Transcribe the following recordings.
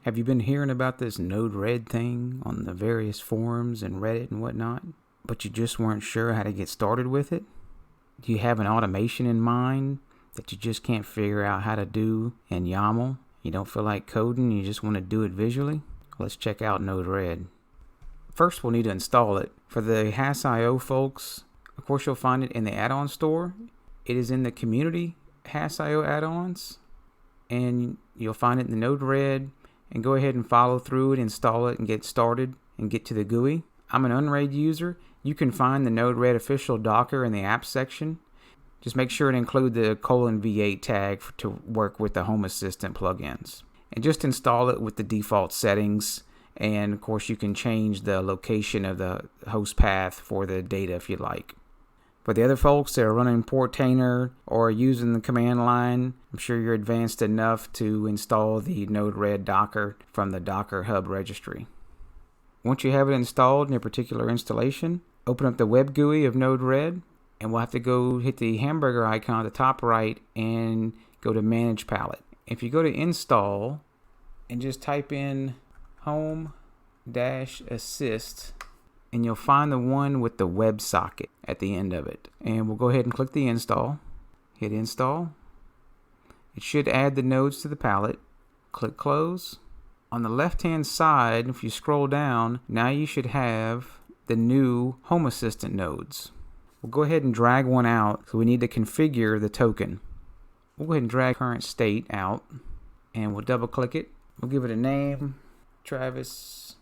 Have you been hearing about this Node-RED thing on the various forums and Reddit and whatnot, but you just weren't sure how to get started with it? Do you have an automation in mind that you just can't figure out how to do in YAML? You don't feel like coding, you just want to do it visually? Let's check out Node-RED. First, we'll need to install it. For the Hass.io folks, of course you'll find it in the add-on store. It is in the community Hass.io add-ons, and you'll find it in the Node-RED. And go ahead and follow through it, install it, and get started and get to the GUI. I'm an Unraid user. You can find the Node-RED official Docker in the apps section. Just make sure to include the :v8 tag to work with the Home Assistant plugins. And just install it with the default settings. And of course you can change the location of the host path for the data if you like. For the other folks that are running Portainer or using the command line, I'm sure you're advanced enough to install the Node-RED Docker from the Docker Hub registry. Once you have it installed in a particular installation, open up the web GUI of Node-RED, and we'll have to go hit the hamburger icon at the top right and go to Manage Palette. If you go to Install and just type in home-assist, and you'll find the one with the WebSocket at the end of it. And we'll go ahead and click the install. Hit install. It should add the nodes to the palette. Click close. On the left hand side, if you scroll down, now you should have the new Home Assistant nodes. We'll go ahead and drag one out, so we need to configure the token. We'll go ahead and drag current state out, and we'll double click it. We'll give it a name, Travis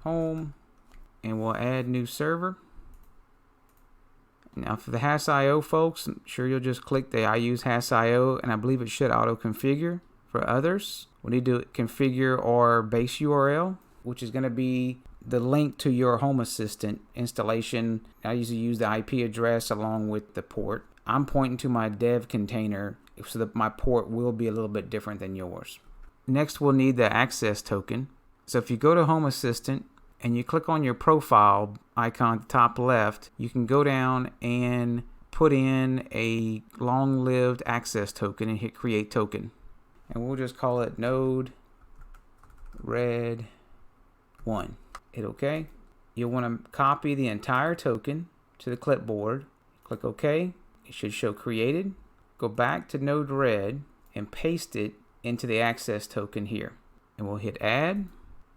Home, and we'll add new server. Now for the Hass.io folks, I'm sure you'll just click the I use Hass.io, and I believe it should auto configure. For others, we need to configure our base URL, which is going to be the link to your Home Assistant installation. I usually use the IP address along with the port. I'm pointing to my dev container so that my port will be a little bit different than yours. Next, we'll need the access token. So if you go to Home Assistant and you click on your profile icon at the top left, you can go down and put in a long-lived access token and hit create token. And we'll just call it Node-RED 1. Hit OK. You'll want to copy the entire token to the clipboard. Click OK. It should show created. Go back to Node-RED and paste it into the access token here. And we'll hit add.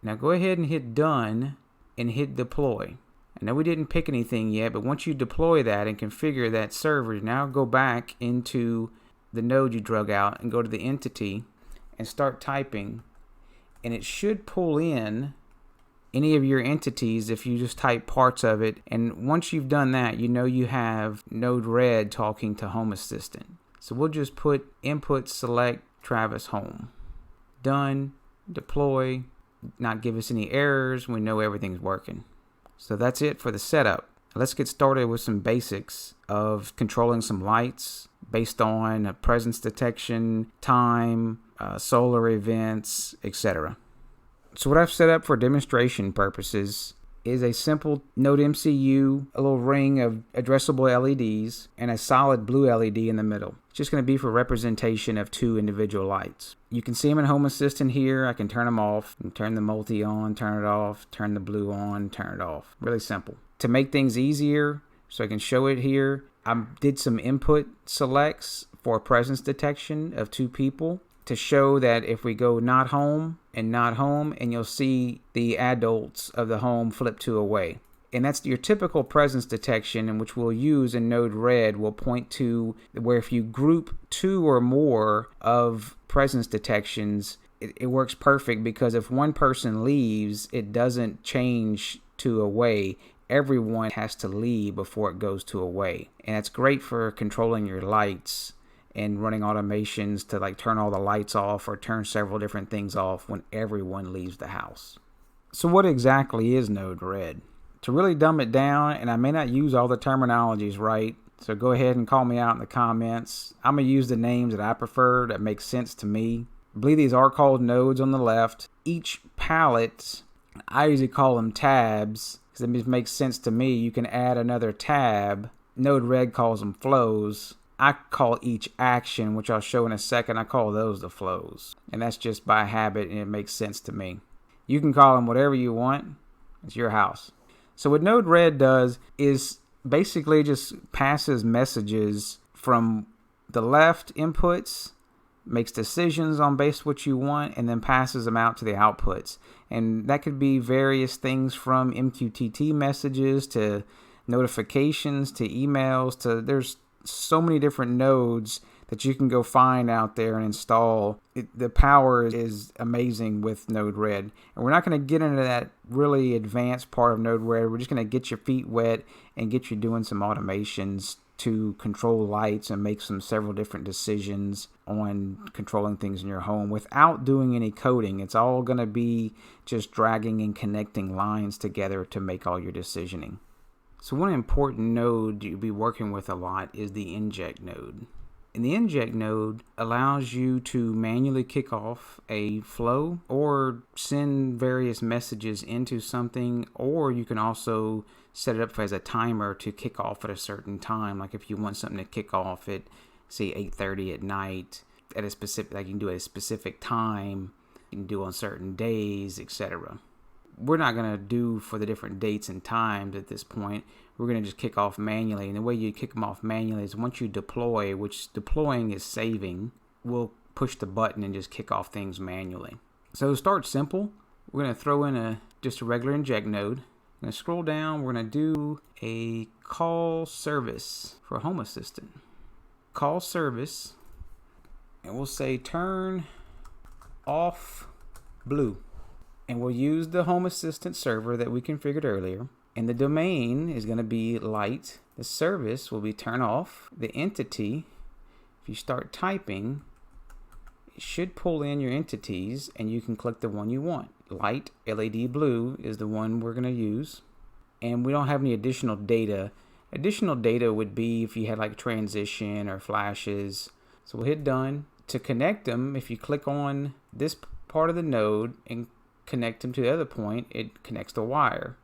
Now go ahead and hit done and hit deploy. I know we didn't pick anything yet, but once you deploy that and configure that server, now go back into the node you drug out and go to the entity and start typing, and it should pull in any of your entities if you just type parts of it. And once you've done that, you know you have Node-RED talking to Home Assistant. So we'll just put input select Travis Home. Done, deploy, not give us any errors. We know everything's working. So that's it for the setup. Let's get started with some basics of controlling some lights based on presence detection, time, solar events, etc. So what I've set up for demonstration purposes is a simple Node MCU, a little ring of addressable LEDs, and a solid blue LED in the middle. It's just going to be for representation of two individual lights. You can see them in Home Assistant here. I can turn them off, and turn the multi on, turn it off, turn the blue on, turn it off. Really simple. To make things easier, so I can show it here, I did some input selects for presence detection of two people to show that if we go not home, and you'll see the adults of the home flip to away. And that's your typical presence detection, and which we'll use in Node-RED will point to where if you group two or more of presence detections, it works perfect, because if one person leaves, it doesn't change to away. Everyone has to leave before it goes to away. And it's great for controlling your lights and running automations to like turn all the lights off or turn several different things off when everyone leaves the house. So what exactly is Node-RED? To really dumb it down, and I may not use all the terminologies right, so go ahead and call me out in the comments. I'm going to use the names that I prefer that make sense to me. I believe these are called nodes on the left. Each palette, I usually call them tabs, because it makes sense to me. You can add another tab. Node-RED calls them flows. I call each action, which I'll show in a second, I call those the flows. And that's just by habit, and it makes sense to me. You can call them whatever you want. It's your house. So what Node-RED does is basically just passes messages from the left inputs, makes decisions on based what you want, and then passes them out to the outputs. And that could be various things from MQTT messages to notifications to emails to there's so many different nodes that you can go find out there and install. The power is amazing with Node-RED. And we're not going to get into that really advanced part of Node-RED. We're just going to get your feet wet and get you doing some automations to control lights and make several different decisions on controlling things in your home without doing any coding. It's all going to be just dragging and connecting lines together to make all your decisioning. So one important node you'll be working with a lot is the inject node. And the inject node allows you to manually kick off a flow or send various messages into something, or you can also set it up as a timer to kick off at a certain time. Like if you want something to kick off at, say, 8:30 at night at a specific, like you can do at a specific time, you can do on certain days, etc. We're not going to do for the different dates and times at this point. We're going to just kick off manually. And the way you kick them off manually is once you deploy, which deploying is saving, we'll push the button and just kick off things manually. So to start simple, we're going to throw in just a regular inject node. I'm going to scroll down. We're going to do a call service for Home Assistant. Call service. And we'll say turn off blue. And we'll use the Home Assistant server that we configured earlier. And the domain is going to be light. The service will be turn off. The entity, if you start typing, it should pull in your entities and you can click the one you want. Light, LED blue is the one we're going to use. And we don't have any additional data. Additional data would be if you had like transition or flashes. So we'll hit done. To connect them, if you click on this part of the node and connect them to the other point, it connects the wire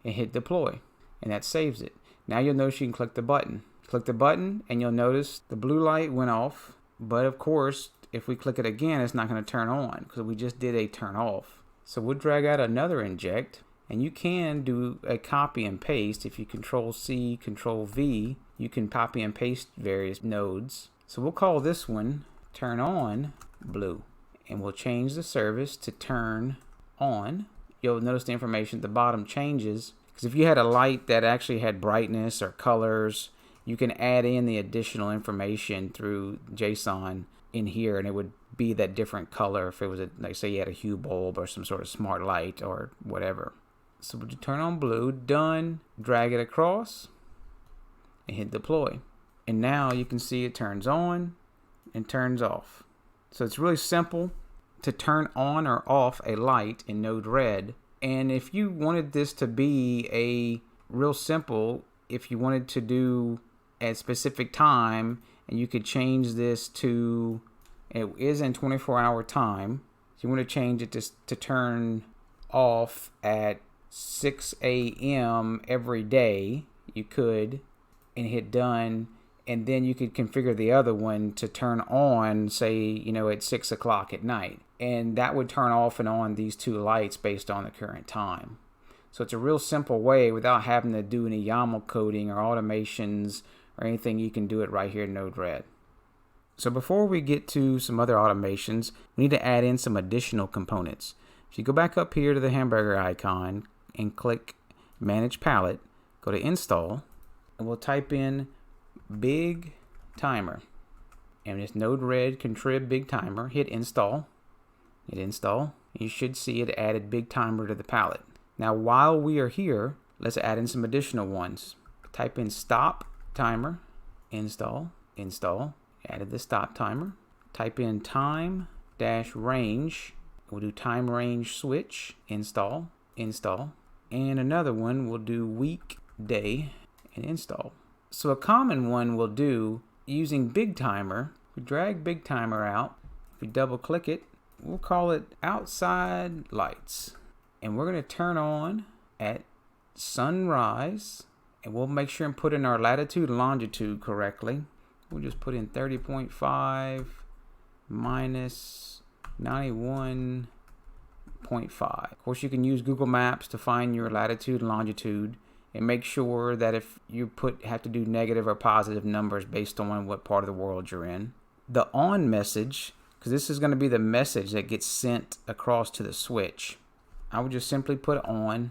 and hit deploy, and that saves it. Now you'll notice you can click the button. Click the button and you'll notice the blue light went off, but of course if we click it again it's not going to turn on because we just did a turn off. So we'll drag out another inject, and you can do a copy and paste. If you control C, control V, you can copy and paste various nodes. So we'll call this one turn on blue, and we'll change the service to turn on. You'll notice the information at the bottom changes, because if you had a light that actually had brightness or colors, you can add in the additional information through JSON in here, and it would be that different color if it was like say you had a hue bulb or some sort of smart light or whatever. So we'll turn on blue, done, drag it across and hit deploy, and now you can see it turns on and turns off. So it's really simple to turn on or off a light in Node-RED. And if you wanted this to be a real simple, if you wanted to do at a specific time, and you could change this to, it is in 24-hour time. So you want to change it to turn off at 6 a.m. every day, you could, and hit done. And then you could configure the other one to turn on, say, at 6 o'clock at night. And that would turn off and on these two lights based on the current time. So it's a real simple way without having to do any YAML coding or automations or anything. You can do it right here in Node-RED. So before we get to some other automations, we need to add in some additional components. If you go back up here to the hamburger icon and click Manage Palette, go to Install, and we'll type in Big Timer, and it's Node-RED contrib Big Timer. Hit install. Hit install. You should see it added Big Timer to the palette. Now while we are here, let's add in some additional ones. Type in stop timer, install, install. Added the stop timer. Type in time dash range. We'll do time range switch, install, install. And another one we'll do week, day, and install. So a common one we'll do using Big Timer, we drag Big Timer out, if we double click it, we'll call it outside lights. And we're going to turn on at sunrise, and we'll make sure and put in our latitude and longitude correctly. We'll just put in 30.5 minus 91.5. Of course, you can use Google Maps to find your latitude and longitude, and make sure that if you have to do negative or positive numbers based on what part of the world you're in. The on message, because this is going to be the message that gets sent across to the switch, I would just simply put on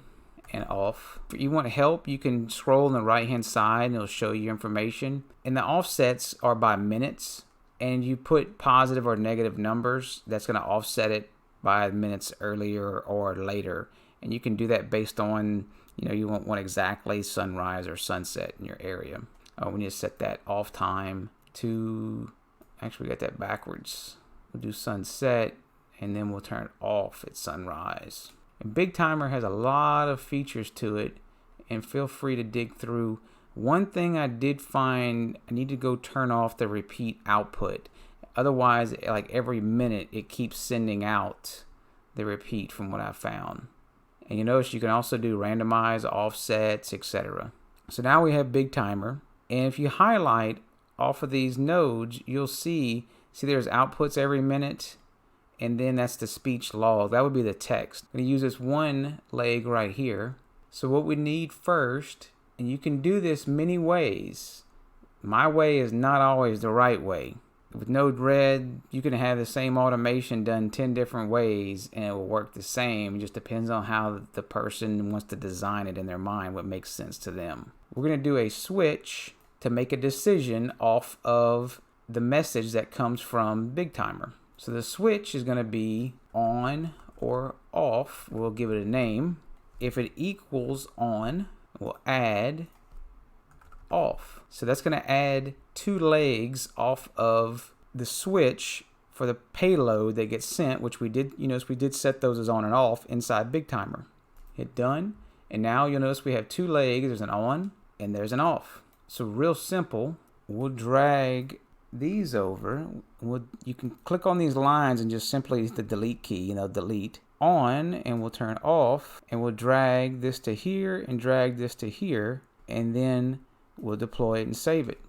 and off. If you want help, you can scroll on the right hand side and it'll show you information. And the offsets are by minutes, and you put positive or negative numbers, that's going to offset it by minutes earlier or later. And you can do that based on, you won't want exactly sunrise or sunset in your area. We need to set that off time to, actually we got that backwards. We'll do sunset and then we'll turn it off at sunrise. And BigTimer has a lot of features to it, and feel free to dig through. One thing I did find, I need to go turn off the repeat output. Otherwise, like every minute, it keeps sending out the repeat from what I found. And you notice you can also do randomize, offsets, etc. So now we have BigTimer. And if you highlight off of these nodes, you'll see there's outputs every minute. And then that's the speech log. That would be the text. I'm going to use this one leg right here. So what we need first, and you can do this many ways. My way is not always the right way. With Node-RED, you can have the same automation done 10 different ways and it will work the same. It just depends on how the person wants to design it in their mind, what makes sense to them. We're going to do a switch to make a decision off of the message that comes from BigTimer. So the switch is going to be on or off. We'll give it a name. If it equals on, we'll add off. So that's going to add 2 legs off of the switch for the payload that gets sent, which we did, we did set those as on and off inside BigTimer. Hit done. And now you'll notice we have 2 legs. There's an on and there's an off. So real simple. We'll drag these over. You can click on these lines and just simply use the delete key, delete on, and we'll turn off, and we'll drag this to here and drag this to here, and then we'll deploy it and save it.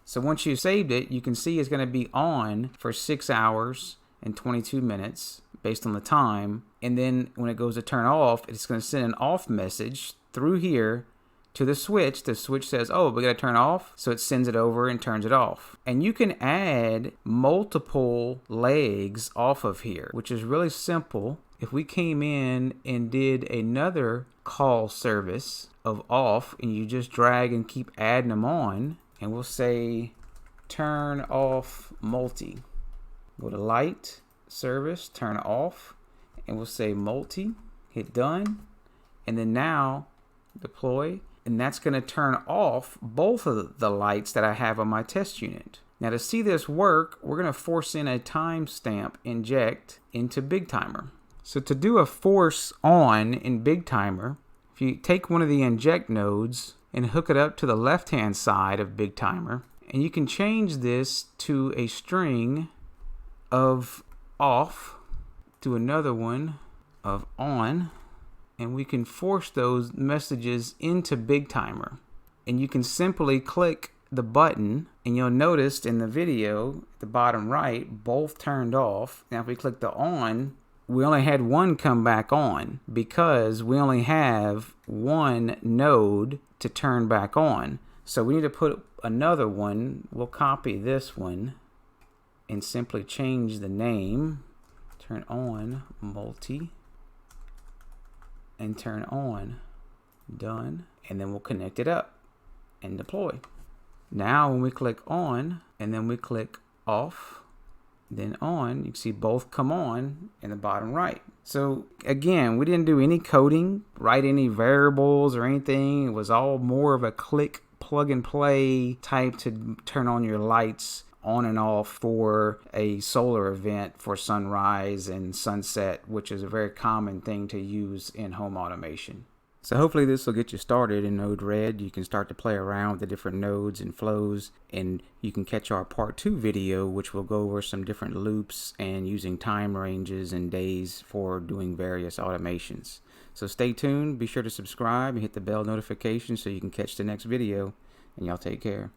So once you've saved it, you can see it's going to be on for 6 hours and 22 minutes based on the time. And then when it goes to turn off, it's going to send an off message through here to the switch. The switch says, oh, we got to turn off. So it sends it over and turns it off. And you can add multiple legs off of here, which is really simple. If we came in and did another call service of off, and you just drag and keep adding them on, and we'll say turn off multi. Go to light service, turn off, and we'll say multi, hit done, and then now deploy. And that's going to turn off both of the lights that I have on my test unit. Now to see this work, we're going to force in a timestamp inject into BigTimer. So to do a force on in BigTimer, if you take one of the inject nodes and hook it up to the left-hand side of BigTimer, and you can change this to a string of off to another one of on, and we can force those messages into BigTimer. And you can simply click the button, and you'll notice in the video at the bottom right, both turned off. Now if we click the on, we only had one come back on because we only have one node to turn back on. So we need to put another one. We'll copy this one and simply change the name, turn on multi, and turn on done, and then we'll connect it up and deploy. Now when we click on and then we click off, then on, you can see both come on in the bottom right. So again, we didn't do any coding, write any variables or anything. It was all more of a click, plug and play type to turn on your lights on and off for a solar event for sunrise and sunset, which is a very common thing to use in home automation. So hopefully this will get you started in Node-RED. You can start to play around with the different nodes and flows, and you can catch our part 2 video, which will go over some different loops and using time ranges and days for doing various automations. So stay tuned, be sure to subscribe and hit the bell notification so you can catch the next video, and y'all take care.